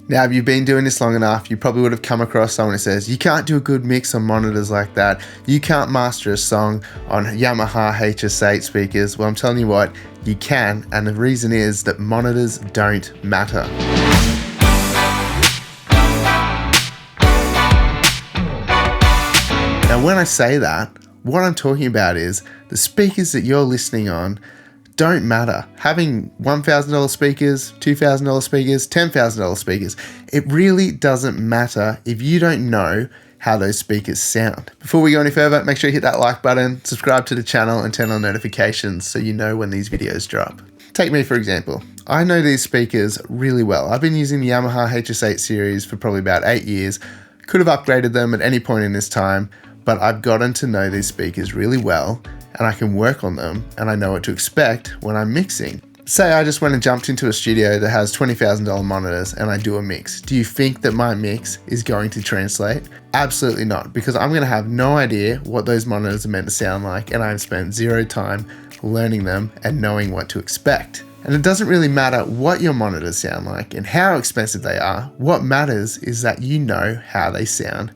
Now, if you've been doing this long enough, you probably would have come across someone who says, you can't do a good mix on monitors like that. You can't master a song on Yamaha HS8 speakers. Well, I'm telling you what, you can, and the reason is that monitors don't matter. Now, when I say that, what I'm talking about is the speakers that you're listening on don't matter. Having $1,000 speakers, $2,000 speakers, $10,000 speakers, it really doesn't matter if you don't know how those speakers sound. Before we go any further, make sure you hit that like button, subscribe to the channel and turn on notifications so you know when these videos drop. Take me for example. I know these speakers really well. I've been using the Yamaha HS8 series for probably about 8 years. Could have upgraded them at any point in this time, but I've gotten to know these speakers really well and I can work on them and I know what to expect when I'm mixing. Say I just went and jumped into a studio that has $20,000 monitors and I do a mix. Do you think that my mix is going to translate? Absolutely not, because I'm gonna have no idea what those monitors are meant to sound like and I've spent zero time learning them and knowing what to expect. And it doesn't really matter what your monitors sound like and how expensive they are. What matters is that you know how they sound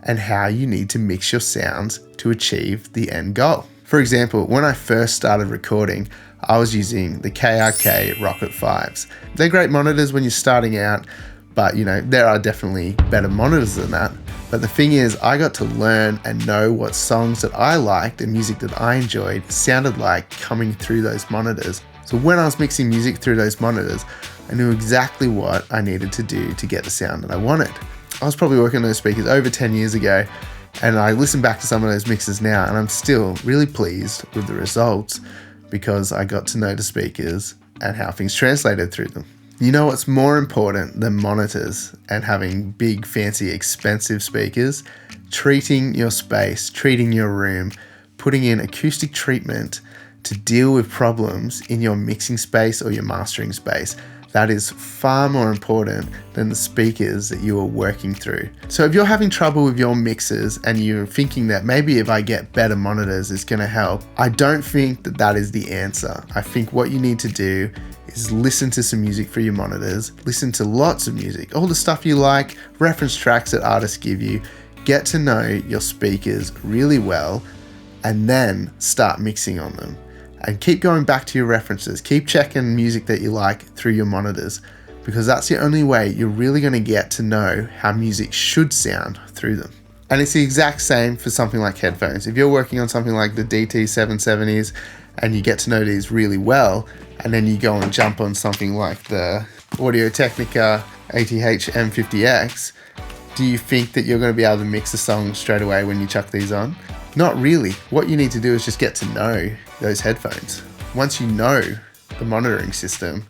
and how you need to mix your sounds to achieve the end goal. For example, when I first started recording, I was using the KRK Rokit 5s. They're great monitors when you're starting out, but you know, there are definitely better monitors than that. But the thing is, I got to learn and know what songs that I liked and music that I enjoyed sounded like coming through those monitors. So when I was mixing music through those monitors, I knew exactly what I needed to do to get the sound that I wanted. I was probably working on those speakers over 10 years ago, and I listen back to some of those mixes now and I'm still really pleased with the results because I got to know the speakers and how things translated through them. You know what's more important than monitors and having big, fancy, expensive speakers? Treating your space, treating your room, putting in acoustic treatment to deal with problems in your mixing space or your mastering space. That is far more important than the speakers that you are working through. So if you're having trouble with your mixes and you're thinking that maybe if I get better monitors it's gonna help, I don't think that that is the answer. I think what you need to do is listen to some music for your monitors, listen to lots of music, all the stuff you like, reference tracks that artists give you, get to know your speakers really well, and then start mixing on them. And keep going back to your references, keep checking music that you like through your monitors, because that's the only way you're really going to get to know how music should sound through them. And it's the exact same for something like headphones. If you're working on something like the DT770s and you get to know these really well, and then you go and jump on something like the Audio-Technica ATH M50X, do you think that you're going to be able to mix a song straight away when you chuck these on? Not really. What you need to do is just get to know those headphones. Once you know the monitoring system,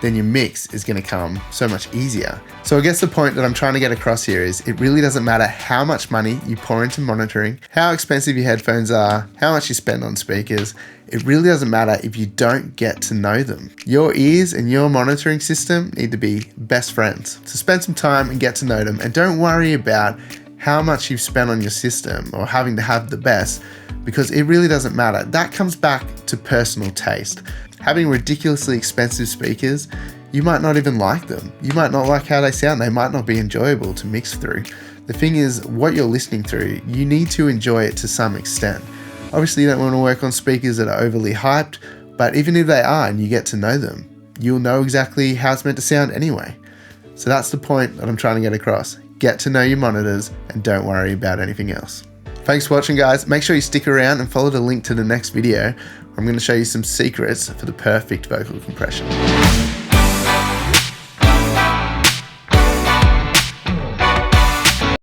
then your mix is going to come so much easier. So I guess the point that I'm trying to get across here is it really doesn't matter how much money you pour into monitoring, how expensive your headphones are, how much you spend on speakers. It really doesn't matter if you don't get to know them. Your ears and your monitoring system need to be best friends. So spend some time and get to know them, and don't worry about how much you've spent on your system or having to have the best, because it really doesn't matter. That comes back to personal taste. Having ridiculously expensive speakers, you might not even like them. You might not like how they sound. They might not be enjoyable to mix through. The thing is, what you're listening through, you need to enjoy it to some extent. Obviously, you don't want to work on speakers that are overly hyped, but even if they are and you get to know them, you'll know exactly how it's meant to sound anyway. So that's the point that I'm trying to get across. Get to know your monitors and don't worry about anything else. Thanks for watching, guys. Make sure you stick around and follow the link to the next video where I'm going to show you some secrets for the perfect vocal compression.